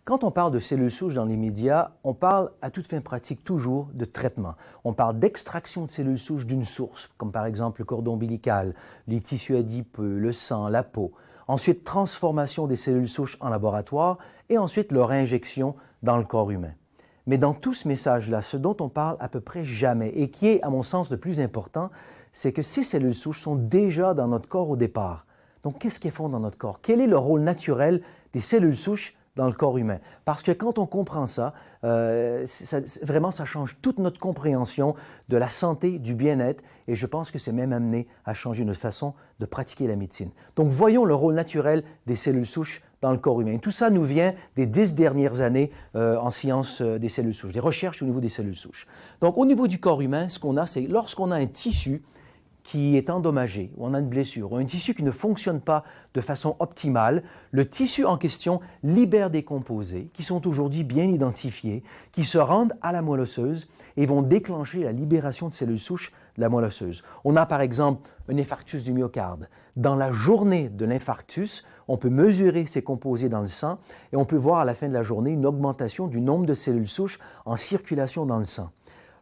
Quand on parle de cellules souches dans les médias, on parle à toute fin pratique toujours de traitement. On parle d'extraction de cellules souches d'une source, comme par exemple le cordon ombilical, les tissus adipeux, le sang, la peau. Ensuite, transformation des cellules souches en laboratoire et ensuite leur injection dans le corps humain. Mais dans tout ce message-là, ce dont on parle à peu près jamais et qui est, à mon sens, le plus important, c'est que ces cellules souches sont déjà dans notre corps au départ. Donc, qu'est-ce qu'elles font dans notre corps? Quel est le rôle naturel des cellules souches dans le corps humain? Parce que quand on comprend ça, vraiment, ça change toute notre compréhension de la santé, du bien-être, et je pense que c'est même amené à changer notre façon de pratiquer la médecine. Donc, voyons le rôle naturel des cellules souches dans le corps humain. Et tout ça nous vient des 10 dernières années en sciences des cellules souches, des recherches au niveau des cellules souches. Donc, au niveau du corps humain, ce qu'on a, c'est lorsqu'on a un tissu qui est endommagé, ou on a une blessure, ou un tissu qui ne fonctionne pas de façon optimale, le tissu en question libère des composés qui sont aujourd'hui bien identifiés, qui se rendent à la moelle osseuse et vont déclencher la libération de cellules souches de la moelle osseuse. On a par exemple un infarctus du myocarde. Dans la journée de l'infarctus, on peut mesurer ces composés dans le sang et on peut voir à la fin de la journée une augmentation du nombre de cellules souches en circulation dans le sang.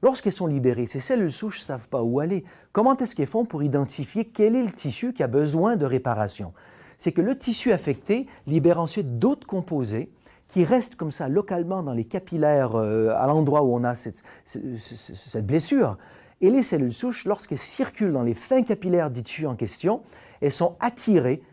Lorsqu'elles sont libérées, ces cellules souches ne savent pas où aller. Comment est-ce qu'elles font pour identifier quel est le tissu qui a besoin de réparation? C'est que le tissu affecté libère ensuite d'autres composés qui restent comme ça localement dans les capillaires à l'endroit où on a cette blessure. Et les cellules souches, lorsqu'elles circulent dans les fins capillaires du tissu en question, elles sont attirées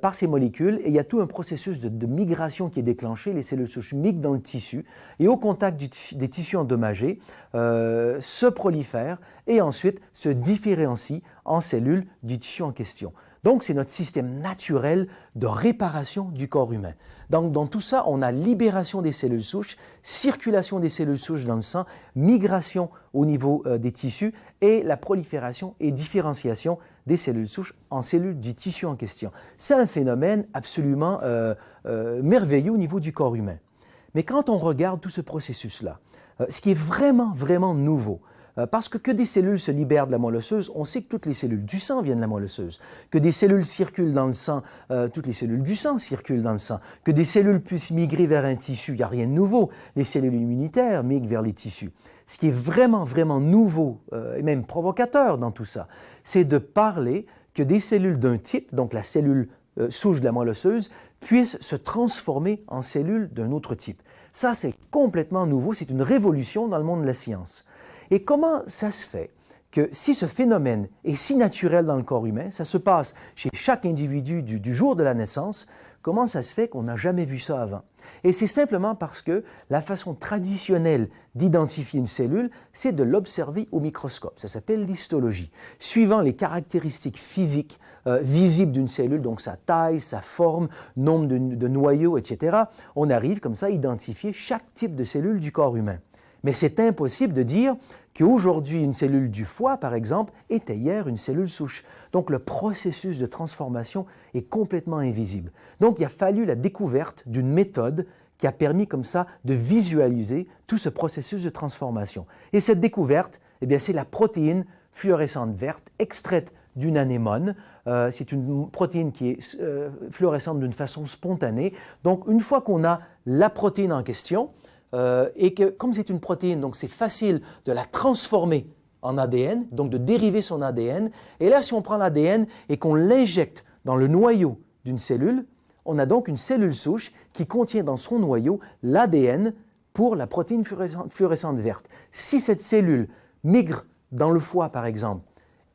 par ces molécules et il y a tout un processus de migration qui est déclenché. Les cellules souches migrent dans le tissu et au contact des tissus endommagés se prolifèrent et ensuite se différencient en cellules du tissu en question. Donc, c'est notre système naturel de réparation du corps humain. Donc, dans tout ça, on a libération des cellules souches, circulation des cellules souches dans le sang, migration au niveau des tissus et la prolifération et différenciation des cellules souches en cellules du tissu en question. C'est un phénomène absolument merveilleux au niveau du corps humain. Mais quand on regarde tout ce processus-là, ce qui est vraiment, vraiment nouveau, parce que des cellules se libèrent de la moelle osseuse, on sait que toutes les cellules du sang viennent de la moelle osseuse. Que des cellules circulent dans le sang, toutes les cellules du sang circulent dans le sang. Que des cellules puissent migrer vers un tissu, il n'y a rien de nouveau. Les cellules immunitaires migrent vers les tissus. Ce qui est vraiment, vraiment nouveau et même provocateur dans tout ça, c'est de parler que des cellules d'un type, donc la cellule souche de la moelle osseuse, puissent se transformer en cellules d'un autre type. Ça, c'est complètement nouveau, c'est une révolution dans le monde de la science. Et comment ça se fait que si ce phénomène est si naturel dans le corps humain, ça se passe chez chaque individu du jour de la naissance, comment ça se fait qu'on n'a jamais vu ça avant? Et c'est simplement parce que la façon traditionnelle d'identifier une cellule, c'est de l'observer au microscope. Ça s'appelle l'histologie. Suivant les caractéristiques physiques visibles d'une cellule, donc sa taille, sa forme, nombre de noyaux, etc., on arrive comme ça à identifier chaque type de cellule du corps humain. Mais c'est impossible de dire qu'aujourd'hui, une cellule du foie, par exemple, était hier une cellule souche. Donc, le processus de transformation est complètement invisible. Donc, il a fallu la découverte d'une méthode qui a permis comme ça de visualiser tout ce processus de transformation. Et cette découverte, eh bien, c'est la protéine fluorescente verte extraite d'une anémone. C'est une protéine qui est fluorescente d'une façon spontanée. Donc, une fois qu'on a la protéine en question, et que comme c'est une protéine, donc c'est facile de la transformer en ADN, donc de dériver son ADN. Et là, si on prend l'ADN et qu'on l'injecte dans le noyau d'une cellule, on a donc une cellule souche qui contient dans son noyau l'ADN pour la protéine fluorescente verte. Si cette cellule migre dans le foie, par exemple,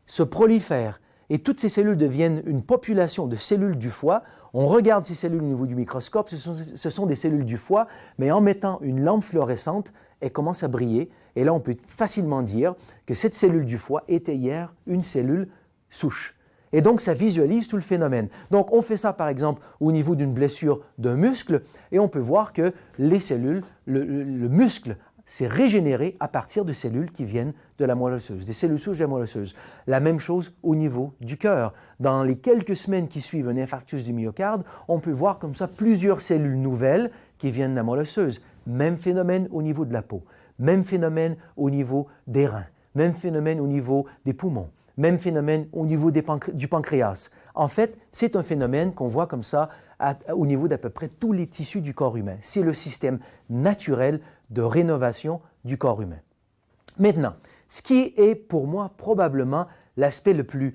se prolifère et toutes ces cellules deviennent une population de cellules du foie, on regarde ces cellules au niveau du microscope, ce sont des cellules du foie, mais en mettant une lampe fluorescente, elles commencent à briller. Et là, on peut facilement dire que cette cellule du foie était hier une cellule souche. Et donc, ça visualise tout le phénomène. Donc, on fait ça, par exemple, au niveau d'une blessure d'un muscle, et on peut voir que les cellules, le muscle s'est régénéré à partir de cellules qui viennent de la moelle osseuse, des cellules souches de la moelle osseuse. La même chose au niveau du cœur. Dans les quelques semaines qui suivent un infarctus du myocarde, on peut voir comme ça plusieurs cellules nouvelles qui viennent de la moelle osseuse. Même phénomène au niveau de la peau, même phénomène au niveau des reins, même phénomène au niveau des poumons, Même phénomène au niveau du pancréas. En fait, c'est un phénomène qu'on voit comme ça au niveau d'à peu près tous les tissus du corps humain. C'est le système naturel de rénovation du corps humain. Maintenant, ce qui est pour moi probablement l'aspect le plus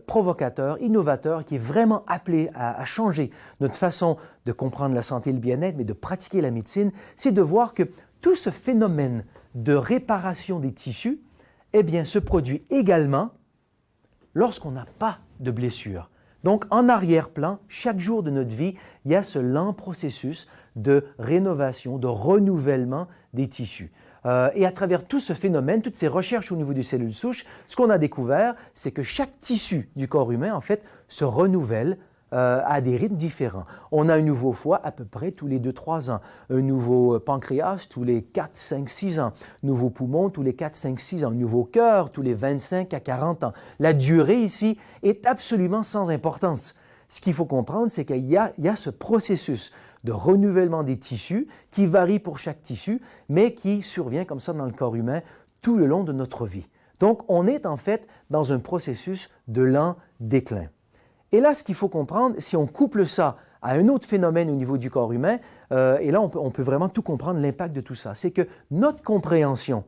provocateur, innovateur, qui est vraiment appelé à changer notre façon de comprendre la santé et le bien-être, mais de pratiquer la médecine, c'est de voir que tout ce phénomène de réparation des tissus, eh bien, se produit également lorsqu'on n'a pas de blessure. Donc, en arrière-plan, chaque jour de notre vie, il y a ce lent processus de rénovation, de renouvellement des tissus. Et à travers tout ce phénomène, toutes ces recherches au niveau des cellules souches, ce qu'on a découvert, c'est que chaque tissu du corps humain, en fait, se renouvelle à des rythmes différents. On a un nouveau foie à peu près tous les 2-3 ans, un nouveau pancréas tous les 4, 5, 6 ans, nouveau poumon tous les 4, 5, 6 ans, un nouveau cœur tous les 25 à 40 ans. La durée ici est absolument sans importance. Ce qu'il faut comprendre, c'est qu'il y a ce processus de renouvellement des tissus qui varie pour chaque tissu, mais qui survient comme ça dans le corps humain tout le long de notre vie. Donc, on est en fait dans un processus de lent déclin. Et là, ce qu'il faut comprendre, si on couple ça à un autre phénomène au niveau du corps humain, et là, on peut vraiment tout comprendre, l'impact de tout ça, c'est que notre compréhension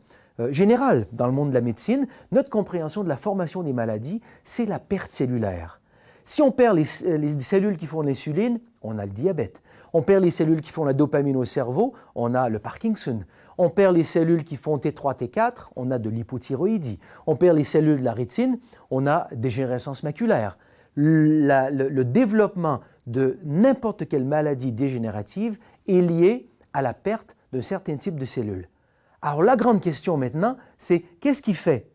générale dans le monde de la médecine, notre compréhension de la formation des maladies, c'est la perte cellulaire. Si on perd les cellules qui font l'insuline, on a le diabète. On perd les cellules qui font la dopamine au cerveau, on a le Parkinson. On perd les cellules qui font T3, T4, on a de l'hypothyroïdie. On perd les cellules de la rétine, on a dégénérescence maculaire. Le développement de n'importe quelle maladie dégénérative est lié à la perte d'un certain type de cellules. Alors la grande question maintenant, c'est qu'est-ce qui fait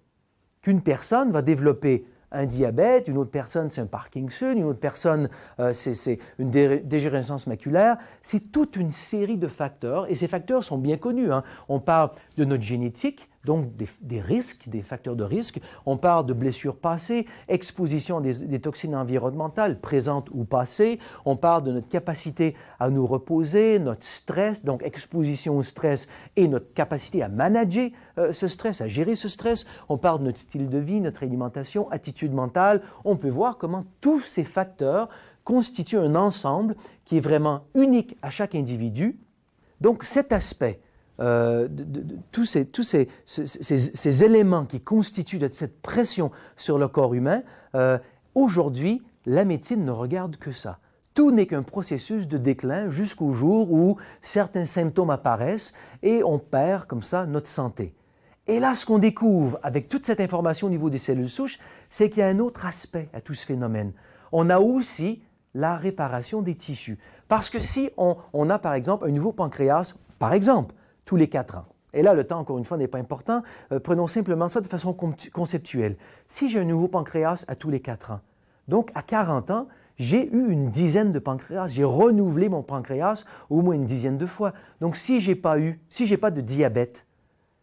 qu'une personne va développer un diabète, une autre personne c'est un Parkinson, une autre personne c'est une dégénérescence maculaire. C'est toute une série de facteurs et ces facteurs sont bien connus. On parle de notre génétique, donc des risques, des facteurs de risque. On parle de blessures passées, exposition à des toxines environnementales présentes ou passées. On parle de notre capacité à nous reposer, notre stress, donc exposition au stress et notre capacité à manager ce stress, à gérer ce stress. On parle de notre style de vie, notre alimentation, attitude mentale. On peut voir comment tous ces facteurs constituent un ensemble qui est vraiment unique à chaque individu. Donc cet aspect tous ces éléments qui constituent cette pression sur le corps humain, aujourd'hui, la médecine ne regarde que ça. Tout n'est qu'un processus de déclin jusqu'au jour où certains symptômes apparaissent et on perd comme ça notre santé. Et là, ce qu'on découvre avec toute cette information au niveau des cellules souches, c'est qu'il y a un autre aspect à tout ce phénomène. On a aussi la réparation des tissus. Parce que si on a par exemple un nouveau pancréas, par exemple, tous les 4 ans. Et là, le temps, encore une fois, n'est pas important. Prenons simplement ça de façon conceptuelle. Si j'ai un nouveau pancréas à tous les 4 ans, donc à 40 ans, j'ai eu une dizaine de pancréas. J'ai renouvelé mon pancréas au moins une dizaine de fois. Donc, si j'ai pas de diabète,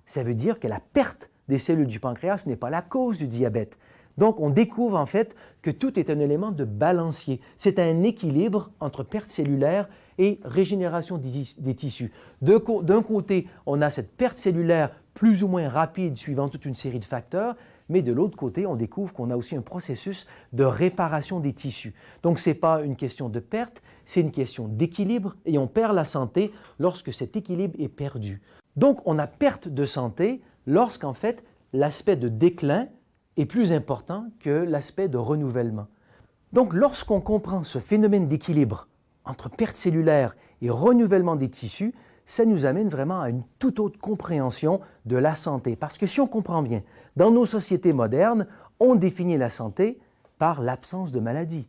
ça veut dire que la perte des cellules du pancréas n'est pas la cause du diabète. Donc, on découvre en fait que tout est un élément de balancier. C'est un équilibre entre perte cellulaire et régénération des tissus. D'un côté, on a cette perte cellulaire plus ou moins rapide suivant toute une série de facteurs, mais de l'autre côté, on découvre qu'on a aussi un processus de réparation des tissus. Donc, ce n'est pas une question de perte, c'est une question d'équilibre et on perd la santé lorsque cet équilibre est perdu. Donc, on a perte de santé lorsqu'en fait, l'aspect de déclin est plus important que l'aspect de renouvellement. Donc, lorsqu'on comprend ce phénomène d'équilibre entre perte cellulaire et renouvellement des tissus, ça nous amène vraiment à une toute autre compréhension de la santé. Parce que si on comprend bien, dans nos sociétés modernes, on définit la santé par l'absence de maladie.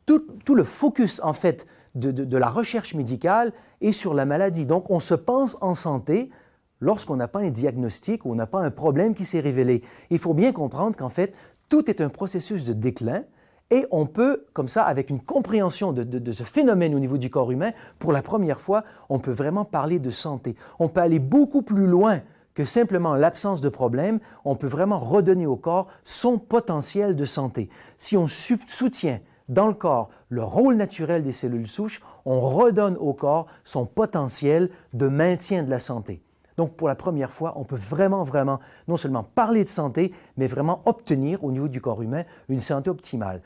Tout le focus, en fait, de la recherche médicale est sur la maladie. Donc, on se pense en santé lorsqu'on n'a pas un diagnostic ou on n'a pas un problème qui s'est révélé. Il faut bien comprendre qu'en fait, tout est un processus de déclin et on peut, comme ça, avec une compréhension de ce phénomène au niveau du corps humain, pour la première fois, on peut vraiment parler de santé. On peut aller beaucoup plus loin que simplement l'absence de problème. On peut vraiment redonner au corps son potentiel de santé. Si on soutient dans le corps le rôle naturel des cellules souches, on redonne au corps son potentiel de maintien de la santé. Donc, pour la première fois, on peut vraiment, non seulement parler de santé, mais vraiment obtenir au niveau du corps humain une santé optimale.